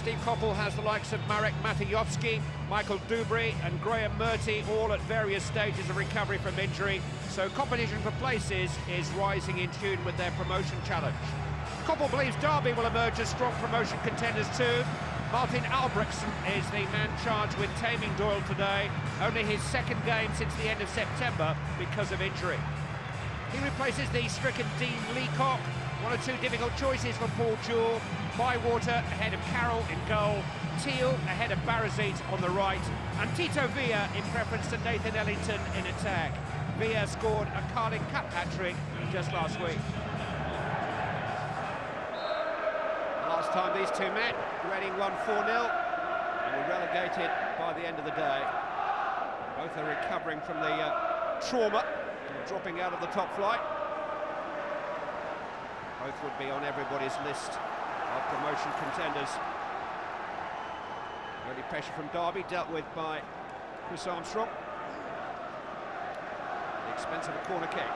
Steve Coppell has the likes of Marek Matejowski, Michael Dubry and Graham Murty all at various stages of recovery from injury, so competition for places is rising in tune with their promotion challenge. Coppell believes Derby will emerge as strong promotion contenders too. Martin Albrechtsen is the man charged with taming Doyle today, only his second game since the end of September because of injury. He replaces the stricken Dean Leacock. One or two difficult choices for Paul Jewell. Bywater ahead of Carroll in goal, Teal ahead of Barazit on the right, and Tito Villa in preference to Nathan Ellington in attack. Villa scored a Carling Cup hat-trick just last week. Last time these two met, Reading won 4-0 and were relegated by the end of the day. Both are recovering from the trauma of dropping out of the top flight. Both would be on everybody's list of promotion contenders. Early pressure from Derby dealt with by Chris Armstrong at the expense of a corner kick.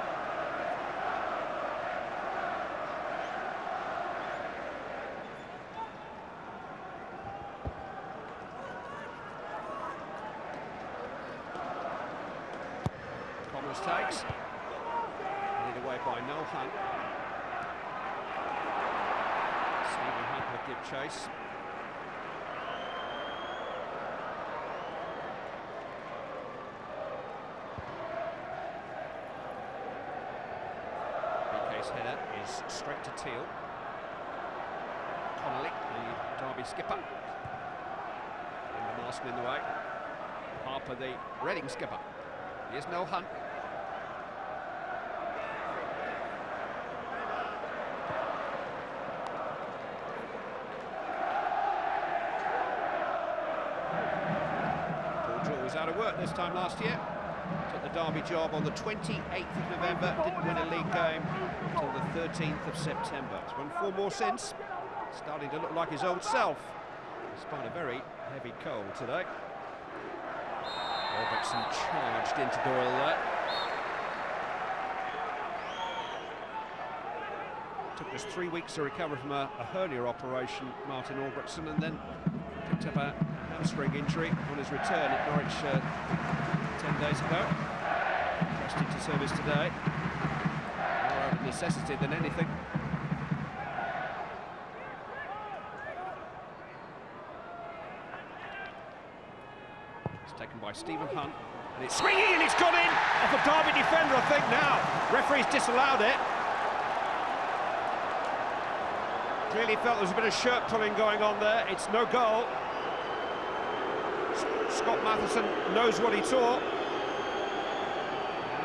Connors takes, lead away by Noel Hunt. Stephen Hunt will give chase. BK's header is straight to Teal. Connolly, the Derby skipper. And the Marston in the way. Harper, the Reading skipper. Here's Noel Hunt. Was out of work this time last year. Took the Derby job on the 28th of November, didn't win a league game until the 13th of September. He's won 4 more since, starting to look like his old self, despite a very heavy cold today. Albrechtsen charged into Doyle there. Took us 3 weeks to recover from a hernia operation, Martin Albrechtsen, and then picked up a hamstring injury on his return at Norwich 10 days ago. Rushed into service today. More out of necessity than anything. It's taken by Stephen Hunt, and it's swinging and it's gone in off a Derby defender, I think now. Referee's disallowed it. Clearly felt there was a bit of shirt pulling going on there. It's no goal. Scott Matheson knows what he saw. And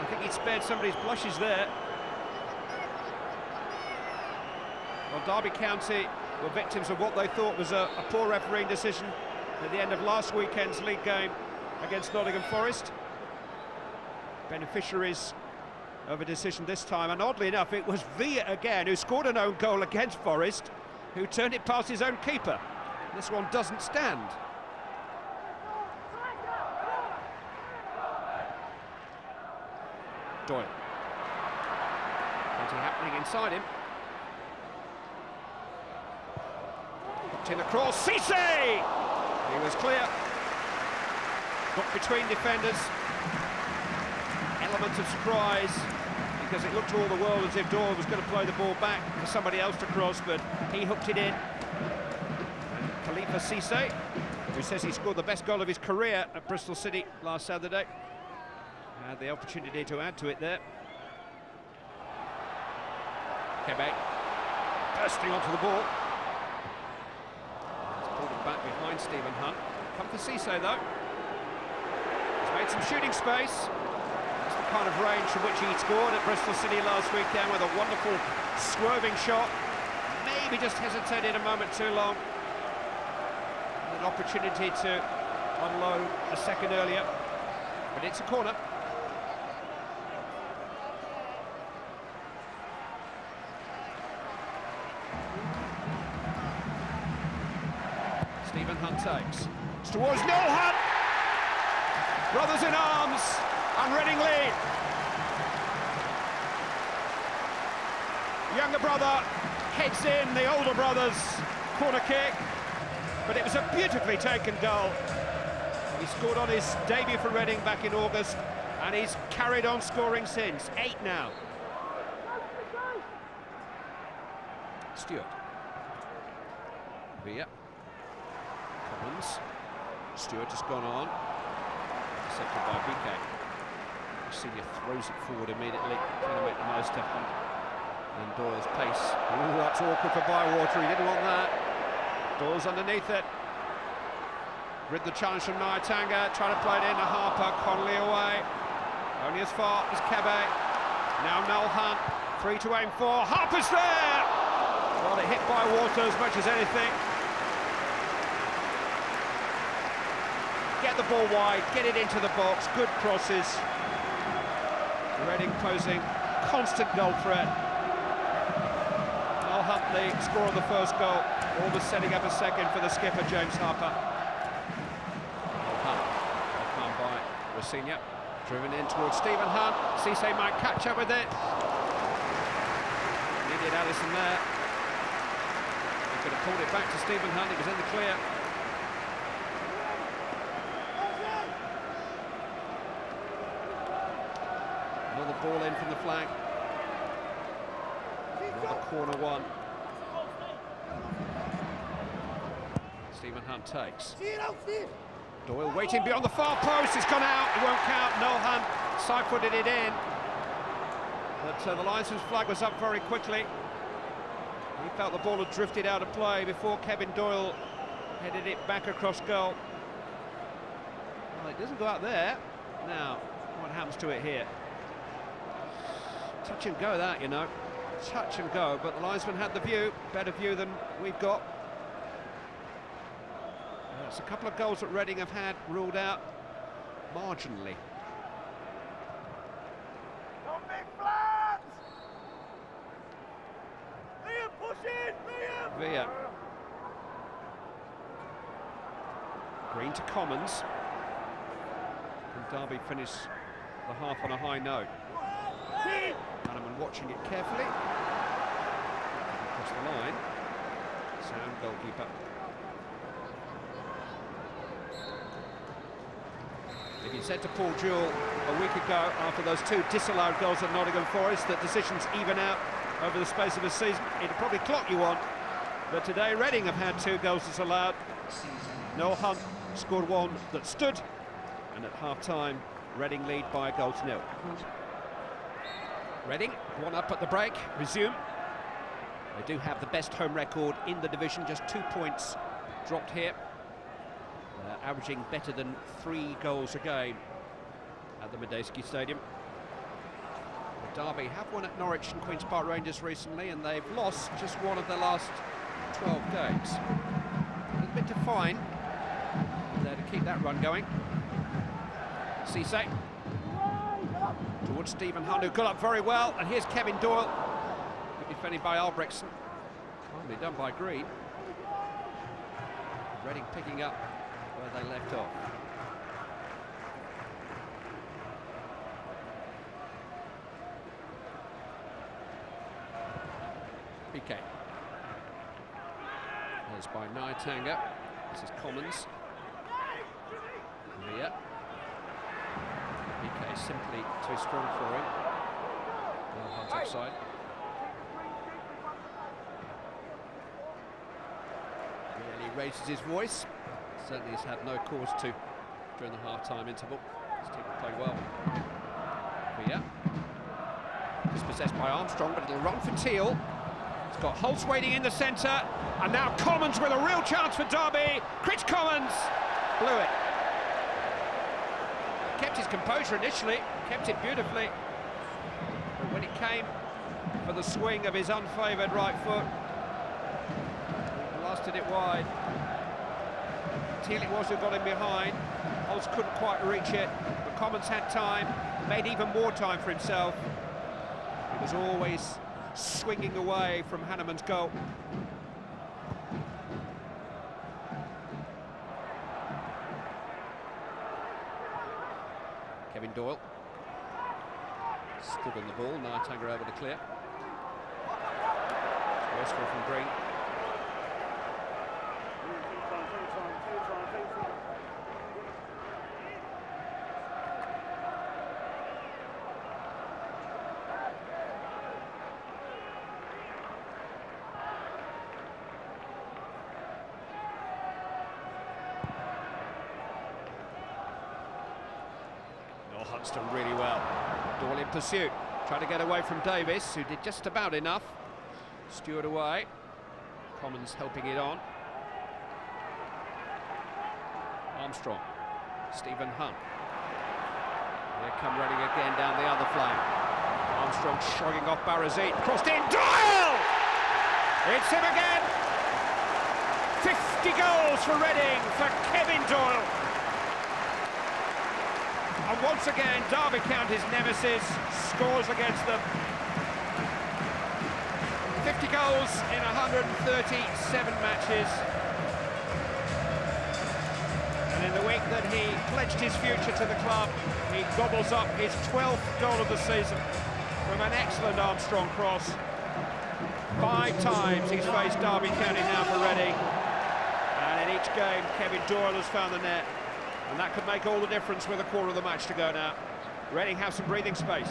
I think he'd spared somebody's blushes there. Well, Derby County were victims of what they thought was a poor refereeing decision at the end of last weekend's league game against Nottingham Forest. Beneficiaries of a decision this time, and oddly enough it was Villa again who scored an own goal against Forest, who turned it past his own keeper. This one doesn't stand. Doyle. Plenty happening inside him. Knocked in across, Cisse! He was clear. Got between defenders. Element of surprise, because it looked to all the world as if Doyle was going to play the ball back for somebody else to cross, but he hooked it in. And Khalifa Cisse, who says he scored the best goal of his career at Bristol City last Saturday, had the opportunity to add to it there. Quebec bursting onto the ball. He's pulled it back behind Stephen Hunt. Come for Cisse though. He's made some shooting space. That's the kind of range from which he scored at Bristol City last weekend with a wonderful swerving shot. Maybe just hesitated a moment too long. An opportunity to unload a second earlier, but it's a corner. Stephen Hunt takes. It's towards Noel Hunt! Brothers in arms, and Reading lead. Younger brother heads in the older brother's corner kick. but it was a beautifully taken goal. He scored on his debut for Reading back in August, and he's carried on scoring since. 8 now. Stewart. Villa. Collins. Stewart has gone on. Intercepted by BK. Senior throws it forward immediately, trying to make the most of him. And Doyle's pace. Ooh, that's awkward for Bywater. He didn't want that. Doyle's underneath it. Rid the challenge from Nyatanga, trying to play it in to Harper. Connolly away. Only as far as Kebe. Now Noel Hunt. 3 to aim for. Harper's there! Well, it hit Bywater as much as anything. Get the ball wide, get it into the box, good crosses. Reading posing constant goal threat. Noel Hunt, the score of the first goal, almost setting up a second for the skipper, James Harper. Hunt, come by Rossignol, driven in towards Stephen Hunt. Cisse might catch up with it. Needed Allison there. He could have pulled it back to Stephen Hunt, it was in the clear. Another ball in from the flank. Another corner one. Stephen Hunt takes. Doyle waiting beyond the far post. It's gone out. It won't count. Noel Hunt side-footed it in. But the linesman's flag was up very quickly. He felt the ball had drifted out of play before Kevin Doyle headed it back across goal. Well, it doesn't go out there. Now, what happens to it here? Touch and go that, you know. Touch and go, but the linesman had the view, better view than we've got. It's a couple of goals that Reading have had ruled out marginally. Villa. Green to Commons. And Derby finish the half on a high note. Hanneman watching it carefully. Across the line. Sound goalkeeper. If you said to Paul Jewell a week ago, after those 2 disallowed goals at Nottingham Forest, that decisions even out over the space of a season, it'd probably clock you on. But today Reading have had 2 goals disallowed. Noel Hunt scored one that stood, and at half-time Reading lead by a goal to 0. Reading, 1 up at the break, resume. They do have the best home record in the division, just 2 points dropped here. Averaging better than 3 goals a game at the Medeski Stadium. Derby have won at Norwich and Queen's Park Rangers recently, and they've lost just 1 of their last 12 games. A little bit to fine there to keep that run going. Cisse towards Stephen Hunt, who got up very well, and here's Kevin Doyle. Good defending by Albrechtsen. Calmly done by Green. Reading picking up where they left off. BK. There's by Nyatanga. This is Commons. Villa. BK simply too strong for him. Hunt's offside. Really raises his voice. Certainly he's had no cause to during the half-time interval. His team will play well. Villa. It's possessed by Armstrong, but it'll run for Teal. It's got Holtz waiting in the centre, and now Commons with a real chance for Derby. Chris Commons blew it. Kept his composure initially, kept it beautifully, but when it came for the swing of his unfavoured right foot, he blasted it wide. Teal it was who got him behind. Holtz couldn't quite reach it, but Commons had time, made even more time for himself. He was always swinging away from Hanneman's goal. Kevin Doyle stood on the ball. Nyatanga able to clear. Wasteful from Green. That's done really well. Doyle in pursuit, trying to get away from Davis, who did just about enough. Stewart away. Commons helping it on. Armstrong. Stephen Hunt. Here come running again down the other flank. Armstrong shrugging off Barazit. Crossed in. Doyle! It's him again. 50 goals for Reading for Kevin Doyle. And once again, Derby County's nemesis scores against them. 50 goals in 137 matches. And in the week that he pledged his future to the club, he gobbles up his 12th goal of the season from an excellent Armstrong cross. 5 times he's faced Derby County now for Reading. And in each game, Kevin Doyle has found the net. And that could make all the difference with a quarter of the match to go now. Reading have some breathing space.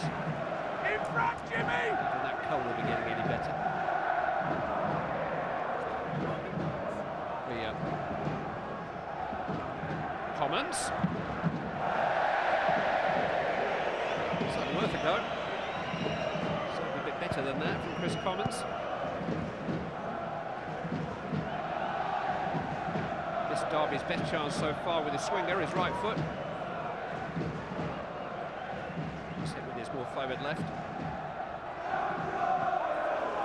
In front, Jimmy! And that cold will be getting any better. Commons. Certainly worth a go. Certainly a bit better than that from Chris Commons. This Derby's best chance so far with his swinger, his right foot. He's hit with his more favoured left.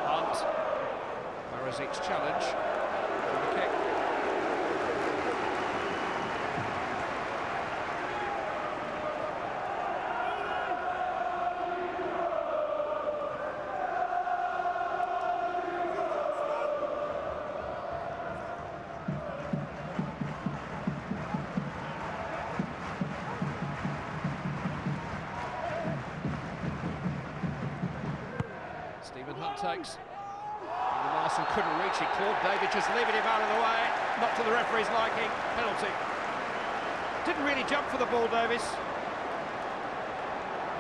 Hunt. Barazic's challenge for the kick. Stephen Hunt takes. Larson couldn't reach it. Claude David just leaving him out of the way. Not to the referee's liking. Penalty. Didn't really jump for the ball, Davis.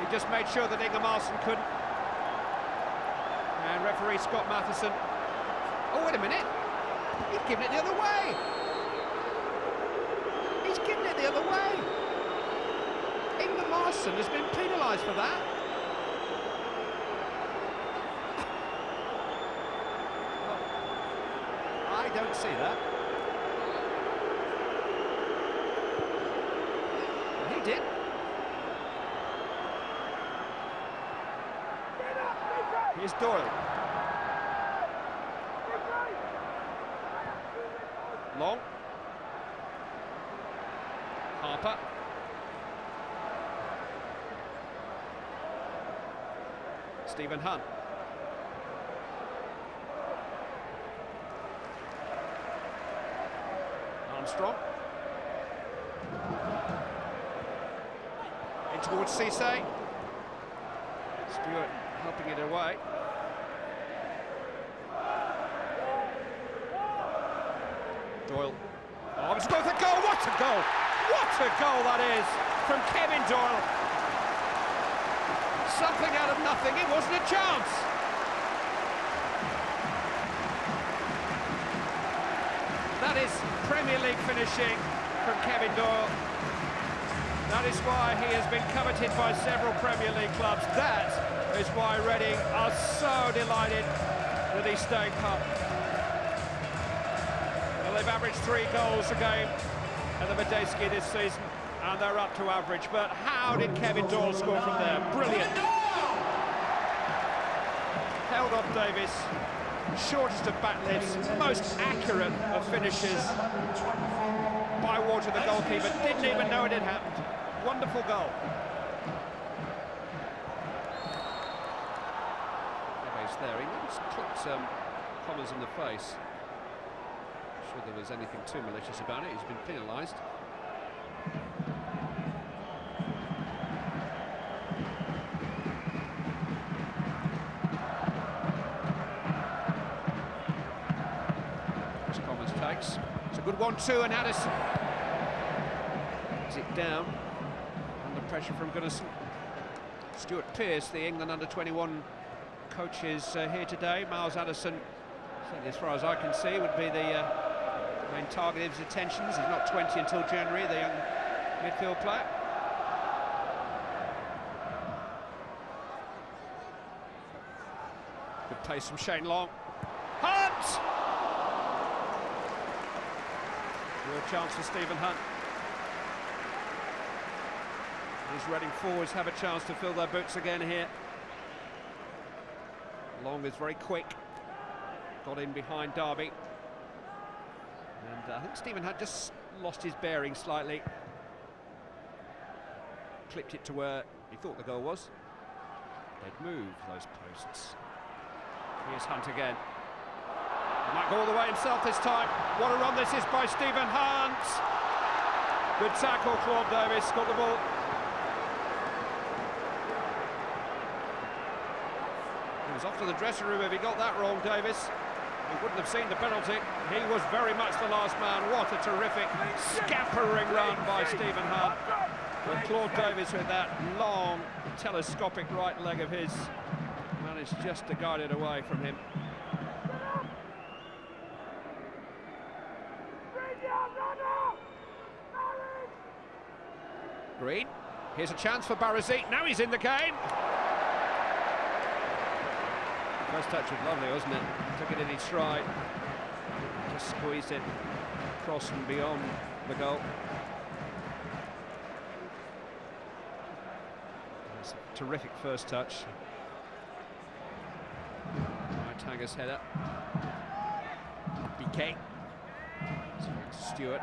He just made sure that Ingham Larson couldn't. And referee Scott Matheson. Oh, wait a minute. He's given it the other way. He's given it the other way. Ingham Larson has been penalised for that. I don't see that. He did. Here's Doyle. Long. Harper. Stephen Hunt. Armstrong. In towards Cisse. Stewart helping it away. Doyle. Oh, it's worth a goal! What a goal! What a goal that is from Kevin Doyle. Something out of nothing. It wasn't a chance. That is Premier League finishing from Kevin Doyle. That is why he has been coveted by several Premier League clubs. That is why Reading are so delighted that he's staying up. Well, they've averaged 3 goals a game at the Medeski this season, and they're up to average. But how did Kevin Doyle score from there? Brilliant. Held off Davis. Shortest of back lifts, most accurate of finishes. By water, the goalkeeper didn't even know it had happened. Wonderful goal. Davis there, he almost clipped Commons in the face. Not sure there was anything too malicious about it. He's been penalised. It's a good 1-2, and Addison is it down under pressure from Gunnarsson. Stuart Pearce, the England under-21 coach, is here today. Miles Addison, certainly as far as I can see, would be the main target of his attentions. He's not 20 until January, the young midfield player. Plays from Shane Long. Hunt! Real chance for Stephen Hunt. His Reading forwards have a chance to fill their boots again here. Long is very quick. Got in behind Derby. And I think Stephen Hunt just lost his bearing slightly. Clipped it to where he thought the goal was. They'd move those posts. Here's Hunt again. He might go all the way himself this time. What a run this is by Stephen Hunt. Good tackle, Claude Davis got the ball. He was off to the dressing room if he got that wrong, Davis. He wouldn't have seen the penalty. He was very much the last man. What a terrific scampering run by Stephen Hunt. But Claude Davis with that long, telescopic right leg of his managed just to guide it away from him. Green, here's a chance for Barazit. Now he's in the game. First touch was lovely, wasn't it? Took it in his stride. Just squeezed it across and beyond the goal. It's a terrific first touch. Tanger's header. BK. Stewart.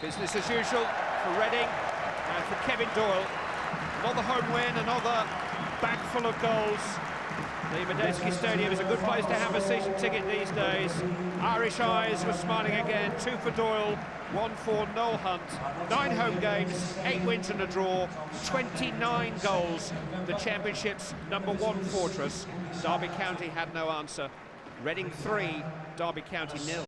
Business as usual for Reading and for Kevin Doyle. Another home win, another bag full of goals. The Medeski Stadium is a good place to have a season ticket these days. Irish eyes were smiling again. 2 for Doyle, 1 for Noel Hunt. 9 home games, 8 wins and a draw, 29 goals. The Championship's #1 fortress. Derby County had no answer. Reading 3, Derby County 0.